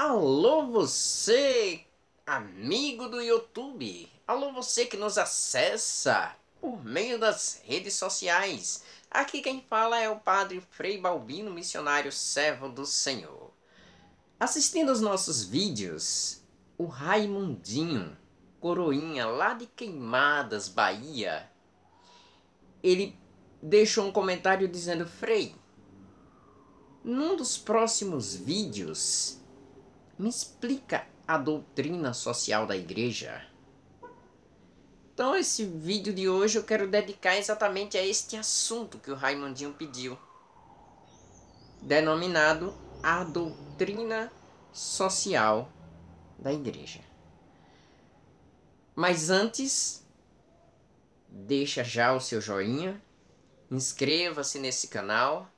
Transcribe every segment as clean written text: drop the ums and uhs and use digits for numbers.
Alô você, amigo do YouTube. Alô você que nos acessa por meio das redes sociais. Aqui quem fala é o Padre Frei Balbino, missionário servo do Senhor. Assistindo os nossos vídeos, o Raimundinho, coroinha lá de Queimadas, Bahia, ele deixou um comentário dizendo: Frei, num dos próximos vídeos, me explica a doutrina social da igreja. Então esse vídeo de hoje eu quero dedicar exatamente a este assunto que o Raimundinho pediu, denominado a doutrina social da igreja. Mas antes, deixa já o seu joinha, inscreva-se nesse canal,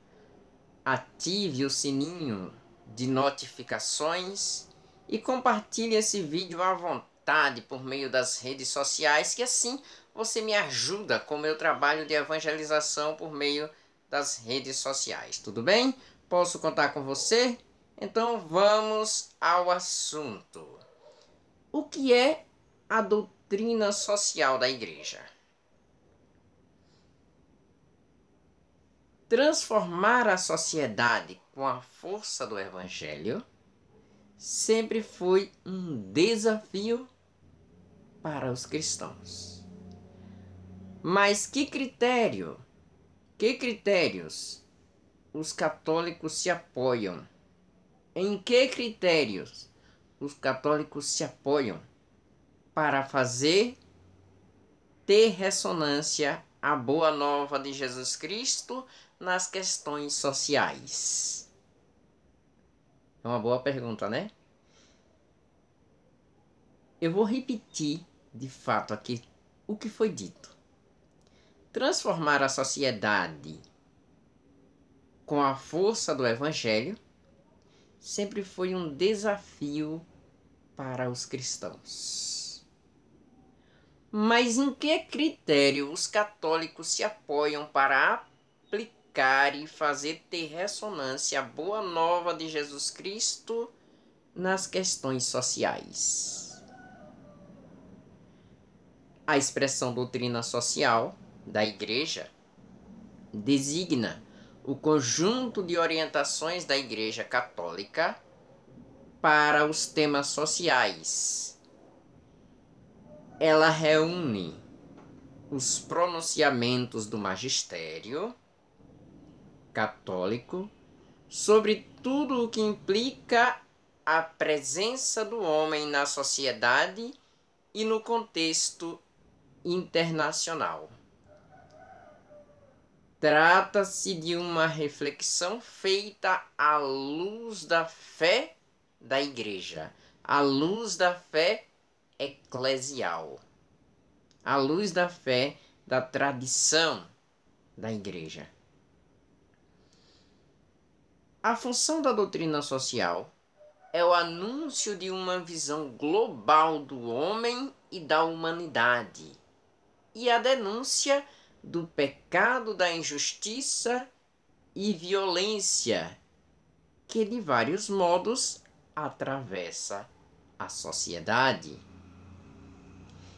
ative o sininho de notificações e compartilhe esse vídeo à vontade por meio das redes sociais, que assim você me ajuda com o meu trabalho de evangelização por meio das redes sociais. Tudo bem? Posso contar com você? Então vamos ao assunto. O que é a doutrina social da igreja? Transformar a sociedade com a força do evangelho sempre foi um desafio para os cristãos. Mas que critérios os católicos se apoiam? Em que critérios os católicos se apoiam para fazer ter ressonância a boa nova de Jesus Cristo nas questões sociais? É uma boa pergunta, né? Eu vou repetir de fato aqui o que foi dito. Transformar a sociedade com a força do evangelho sempre foi um desafio para os cristãos. Mas em que critério os católicos se apoiam para aplicar e fazer ter ressonância a boa nova de Jesus Cristo nas questões sociais? A expressão doutrina social da Igreja designa o conjunto de orientações da Igreja Católica para os temas sociais. Ela reúne os pronunciamentos do magistério católico sobre tudo o que implica a presença do homem na sociedade e no contexto internacional. Trata-se de uma reflexão feita à luz da fé da Igreja, à luz da fé eclesial, à luz da fé da tradição da Igreja. A função da doutrina social é o anúncio de uma visão global do homem e da humanidade, e a denúncia do pecado, da injustiça e violência que de vários modos atravessa a sociedade.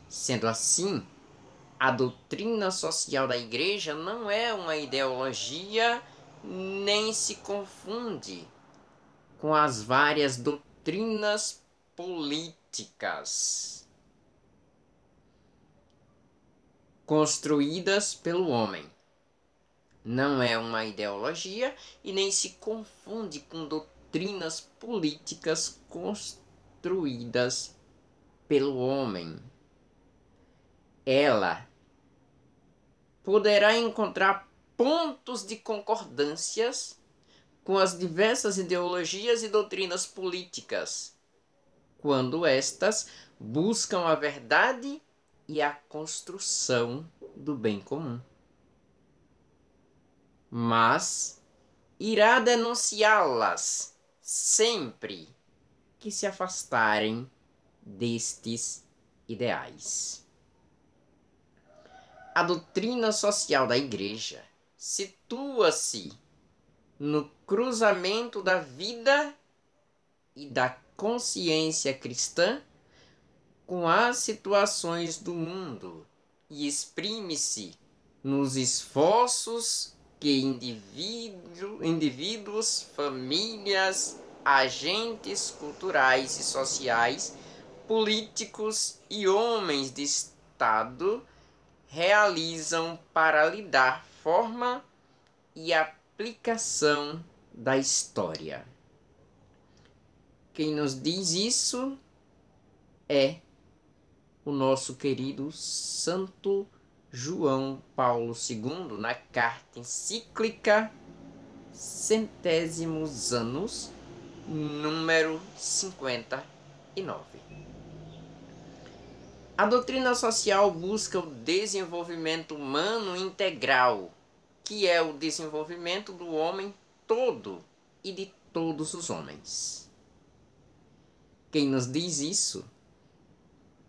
Sendo assim, a doutrina social da Igreja não é uma ideologia nem se confunde com as várias doutrinas políticas construídas pelo homem. Não é uma ideologia e nem se confunde com doutrinas políticas construídas pelo homem. Ela poderá encontrar pontos de concordâncias com as diversas ideologias e doutrinas políticas, quando estas buscam a verdade e a construção do bem comum. Mas irá denunciá-las sempre que se afastarem destes ideais. A doutrina social da Igreja situa-se no cruzamento da vida e da consciência cristã com as situações do mundo e exprime-se nos esforços que indivíduos, famílias, agentes culturais e sociais, políticos e homens de Estado realizam para lhe dar forma e aplicação da história. Quem nos diz isso é o nosso querido Santo João Paulo II, na carta encíclica Centésimos Anos, número 59. A doutrina social busca o desenvolvimento humano integral, que é o desenvolvimento do homem todo e de todos os homens. Quem nos diz isso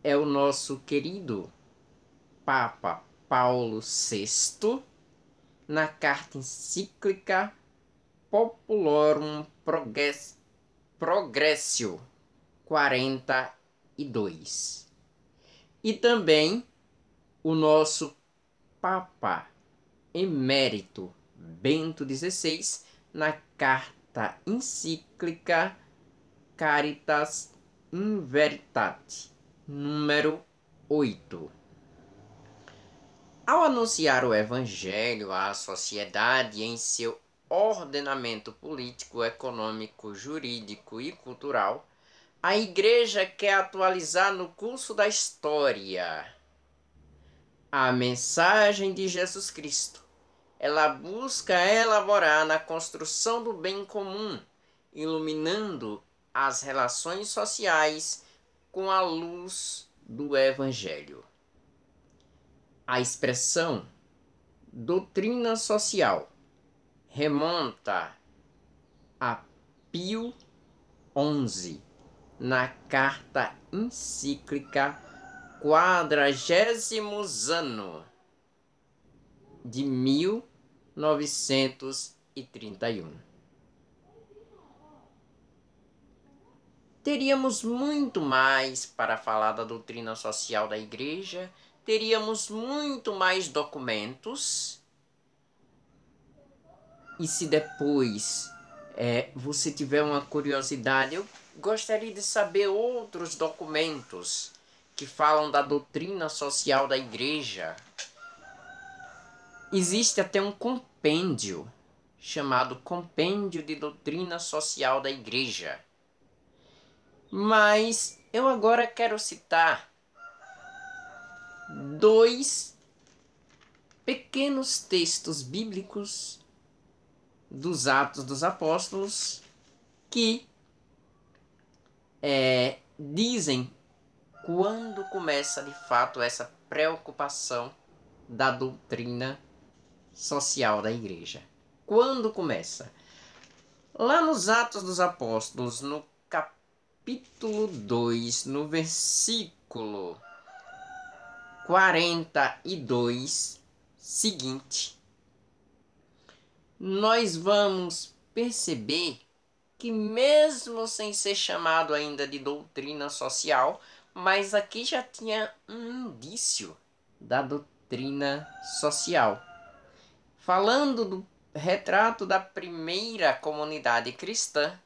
é o nosso querido Papa Paulo VI, na carta encíclica Populorum Progressio 42. E também o nosso Papa Emérito Bento XVI, na carta encíclica Caritas in Veritate, número 8. Ao anunciar o Evangelho à sociedade em seu ordenamento político, econômico, jurídico e cultural, a Igreja quer atualizar no curso da história a mensagem de Jesus Cristo. Ela busca elaborar na construção do bem comum, iluminando as relações sociais com a luz do Evangelho. A expressão doutrina social remonta a Pio XI, na carta encíclica Quadragésimos Anno de 1931. Teríamos muito mais para falar da doutrina social da Igreja, teríamos muito mais documentos. E se depois você tiver uma curiosidade, eu gostaria de saber outros documentos que falam da doutrina social da Igreja. Existe até um compêndio chamado Compêndio de Doutrina Social da Igreja. Mas eu agora quero citar 2 pequenos textos bíblicos dos Atos dos Apóstolos que dizem quando começa de fato essa preocupação da doutrina social da Igreja. Quando começa? Lá nos Atos dos Apóstolos, no capítulo 2, no versículo 42 seguinte, nós vamos perceber que mesmo sem ser chamado ainda de doutrina social, mas aqui já tinha um indício da doutrina social. Falando do retrato da primeira comunidade cristã,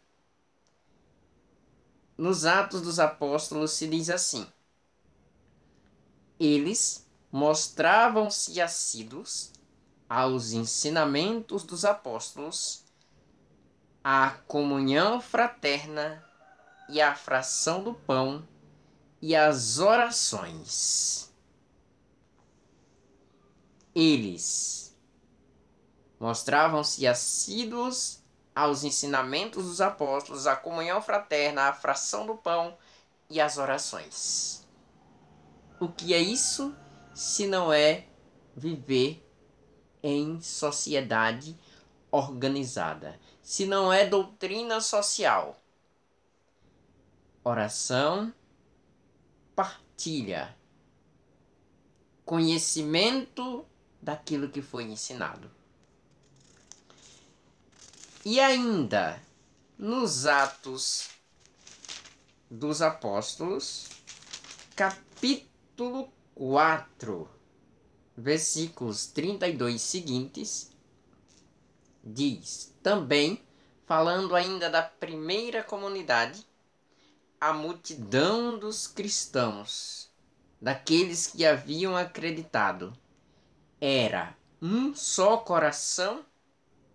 nos Atos dos Apóstolos se diz assim: eles mostravam-se assíduos aos ensinamentos dos apóstolos, à comunhão fraterna e à fração do pão e às orações. Eles mostravam-se assíduos aos ensinamentos dos apóstolos, à comunhão fraterna, à fração do pão e às orações. O que é isso se não é viver em sociedade organizada? Se não é doutrina social? Oração, partilha, conhecimento daquilo que foi ensinado. E ainda, nos Atos dos Apóstolos, capítulo 4, versículos 32 seguintes, diz: também, falando ainda da primeira comunidade, a multidão dos cristãos, daqueles que haviam acreditado, era um só coração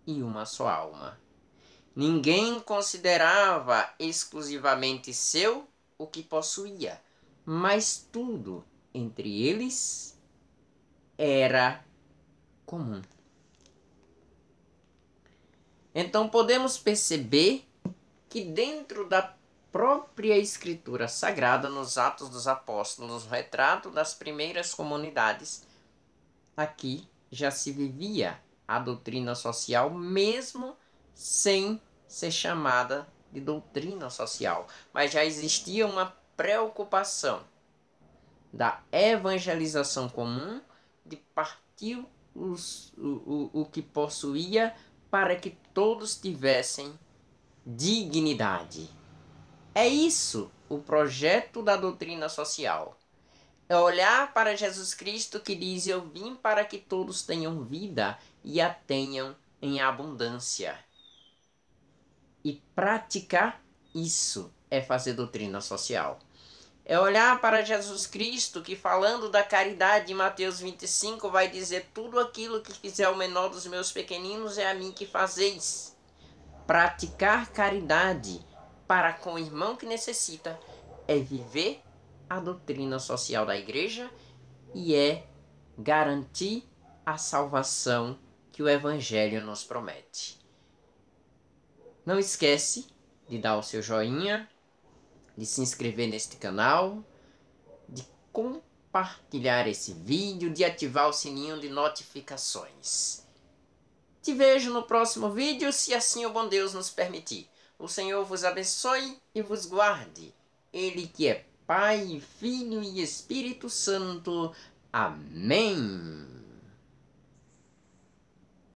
e uma só alma. Ninguém considerava exclusivamente seu o que possuía, mas tudo entre eles era comum. Então podemos perceber que dentro da própria Escritura Sagrada, nos Atos dos Apóstolos, no retrato das primeiras comunidades, aqui já se vivia a doutrina social, mesmo sem ser chamada de doutrina social. Mas já existia uma preocupação da evangelização comum, de partir o que possuía para que todos tivessem dignidade. É isso o projeto da doutrina social. É olhar para Jesus Cristo que diz: eu vim para que todos tenham vida e a tenham em abundância. E praticar isso é fazer doutrina social. É olhar para Jesus Cristo que, falando da caridade em Mateus 25, vai dizer: tudo aquilo que fizer ao menor dos meus pequeninos é a mim que fazeis. Praticar caridade para com o irmão que necessita é viver a doutrina social da igreja e é garantir a salvação que o Evangelho nos promete. Não esquece de dar o seu joinha, de se inscrever neste canal, de compartilhar esse vídeo, de ativar o sininho de notificações. Te vejo no próximo vídeo, se assim o bom Deus nos permitir. O Senhor vos abençoe e vos guarde. Ele que é Pai, Filho e Espírito Santo. Amém.